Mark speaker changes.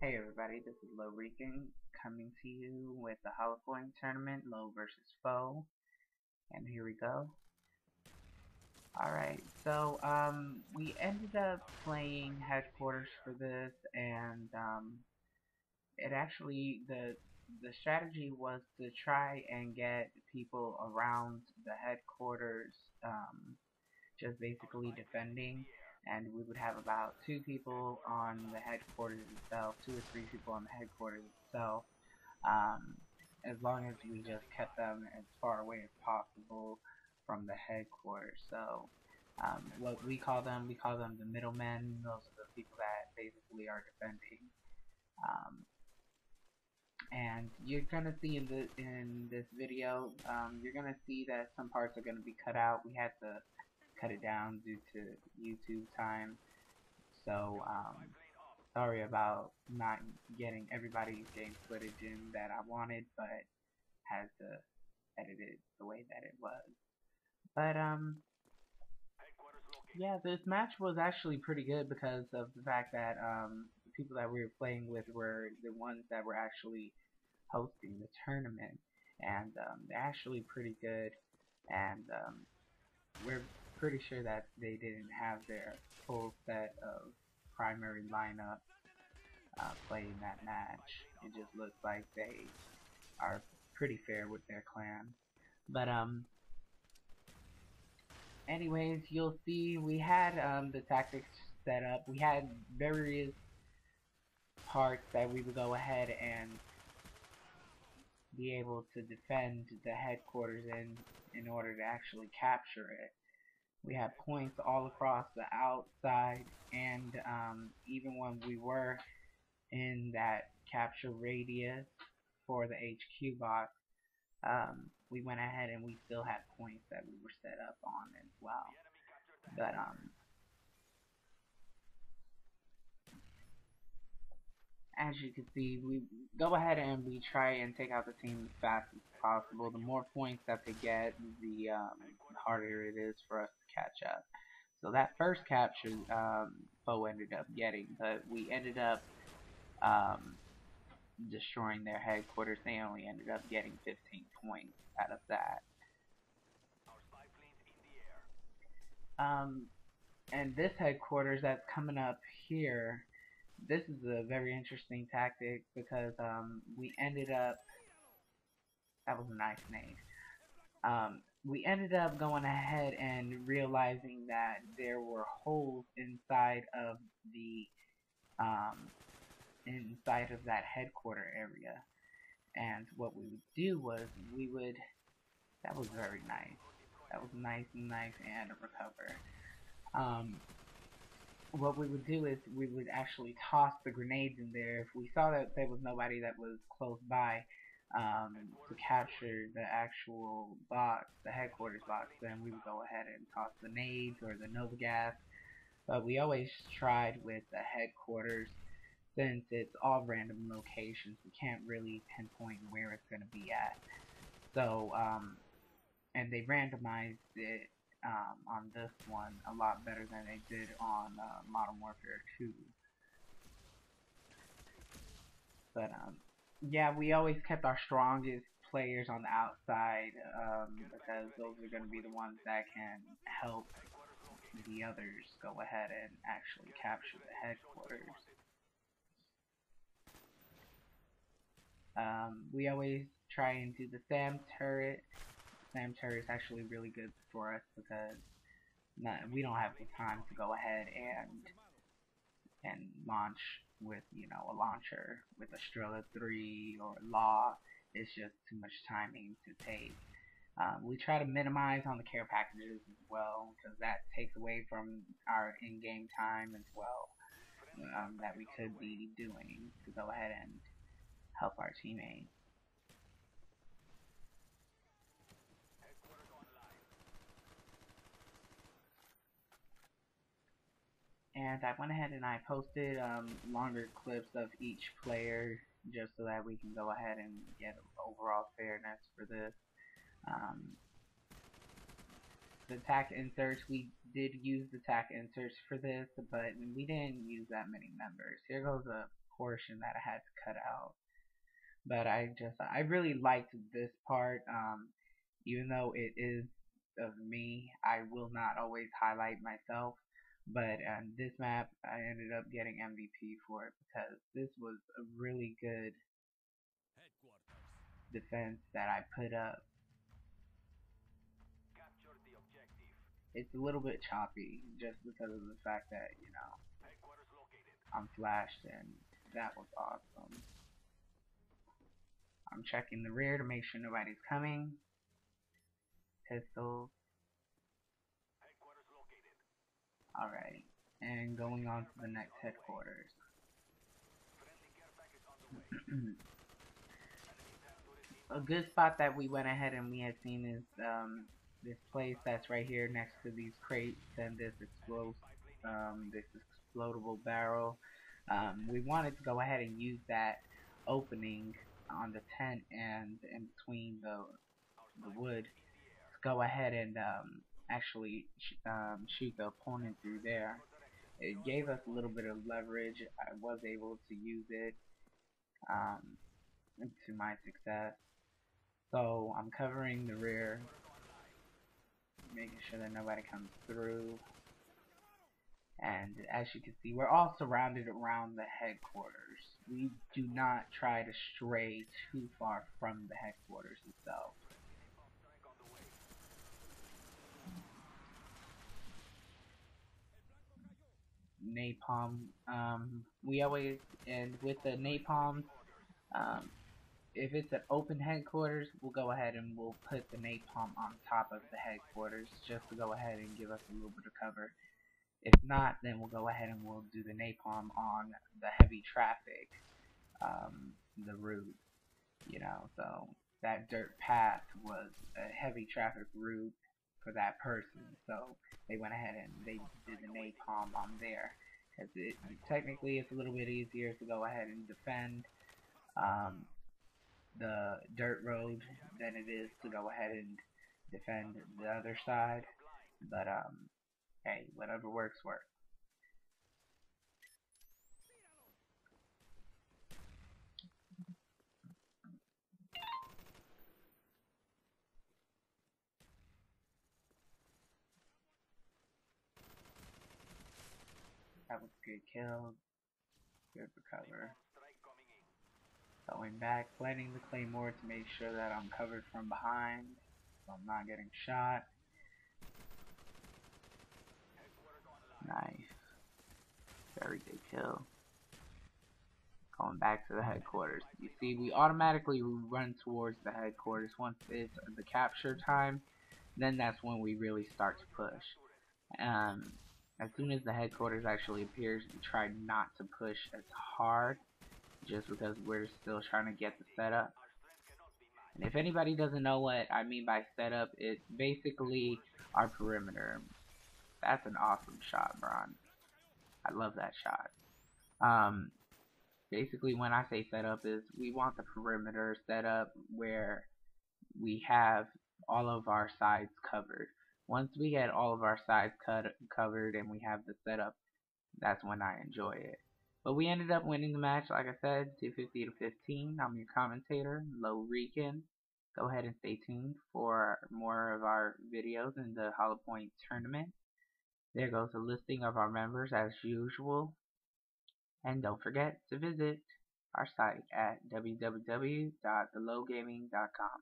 Speaker 1: Hey everybody, this is LoWGaming coming to you with the Hollowpoint Tournament, LoW versus FoE, and here we go. Alright, so we ended up playing headquarters for this, and it actually, the strategy was to try and get people around the headquarters, just basically defending, and we would have about 2 people on the headquarters itself, 2 or 3 people on the headquarters itself, as long as we just kept them as far away as possible from the headquarters. So what we call them the middlemen. Those are the people that basically are defending. And you're gonna see in this video, you're gonna see that some parts are gonna be cut out. We had to cut it down due to YouTube time. So sorry about not getting everybody's game footage in that I wanted, but had to edit it the way that it was. But yeah, this match was actually pretty good because of the fact that the people that we were playing with were the ones that were actually hosting the tournament, and they're actually pretty good, and we're pretty sure that they didn't have their full set of primary lineup playing that match. It just looks like they are pretty fair with their clan. But anyways, you'll see we had the tactics set up. We had various parts that we would go ahead and be able to defend the headquarters in order to actually capture it. We had points all across the outside, and even when we were in that capture radius for the HQ box, we went ahead and we still had points that we were set up on as well. But as you can see, we go ahead and we try and take out the team as fast as possible. The more points that they get, the harder it is for us to catch up. So that first capture, FoE ended up getting, but we ended up destroying their headquarters. They only ended up getting 15 points out of that. And this headquarters that's coming up here, this is a very interesting tactic because we ended up, that was a nice nade. We ended up going ahead and realizing that there were holes inside of the inside of that headquarter area, and what we would do was that was very nice. That was nice and a recover. What we would do is we would actually toss the grenades in there. If we saw that there was nobody that was close by to capture the actual box, the headquarters box, then we would go ahead and toss the nades or the Nova gas. But we always tried with the headquarters, since it's all random locations. We can't really pinpoint where it's going to be at. So, and they randomized it on this one a lot better than they did on Modern Warfare 2. But yeah, we always kept our strongest players on the outside because those are going to be the ones that can help the others go ahead and actually capture the headquarters. We always try and do the SAM turret. SAM turret is actually really good for us because we don't have the time to go ahead and launch with, you know, a launcher with a Strela 3 or LaW. It's just too much timing to take. We try to minimize on the care packages as well, because that takes away from our in-game time as well, that we could be doing to go ahead and help our teammates. And I went ahead and I posted longer clips of each player just so that we can go ahead and get overall fairness for this. The tac inserts, we did use the tac inserts for this, but we didn't use that many members. Here goes a portion that I had to cut out. But I really liked this part. Even though it is of me, I will not always highlight myself. But this map, I ended up getting MVP for it because this was a really good defense that I put up. It's a little bit choppy just because of the fact that, I'm flashed, and that was awesome. I'm checking the rear to make sure nobody's coming. Pistols. Alright, and going on to the next headquarters. A good spot that we went ahead and we had seen is this place that's right here next to these crates and this explodable barrel. We wanted to go ahead and use that opening on the tent and in between the wood to go ahead and actually shoot the opponent through there. It gave us a little bit of leverage. I was able to use it to my success. So I'm covering the rear, making sure that nobody comes through. And as you can see, we're all surrounded around the headquarters. We do not try to stray too far from the headquarters itself. Napalm, we always, and with the napalm, if it's an open headquarters, we'll go ahead and we'll put the napalm on top of the headquarters just to go ahead and give us a little bit of cover. If not, then we'll go ahead and we'll do the napalm on the heavy traffic, the route, so that dirt path was a heavy traffic route for that person, so they went ahead and they did the napalm on there, because technically it's a little bit easier to go ahead and defend the dirt road than it is to go ahead and defend the other side, but hey, whatever works. That was a good kill, good recover. Going back, planting the claymore to make sure that I'm covered from behind, so I'm not getting shot. Nice. Very good kill. Going back to the headquarters. You see, we automatically run towards the headquarters once it's the capture time. Then that's when we really start to push. As soon as the headquarters actually appears, we try not to push as hard, just because we're still trying to get the setup. And if anybody doesn't know what I mean by setup, it's basically our perimeter. That's an awesome shot, Bron. I love that shot. Basically, when I say setup, is we want the perimeter set up where we have all of our sides covered. Once we get all of our sides covered and we have the setup, that's when I enjoy it. But we ended up winning the match, like I said, 250 to 15. I'm your commentator, LoWGaming. Go ahead and stay tuned for more of our videos in the Hollowpoint Tournament. There goes a listing of our members as usual. And don't forget to visit our site at www.TheLoWGaming.com.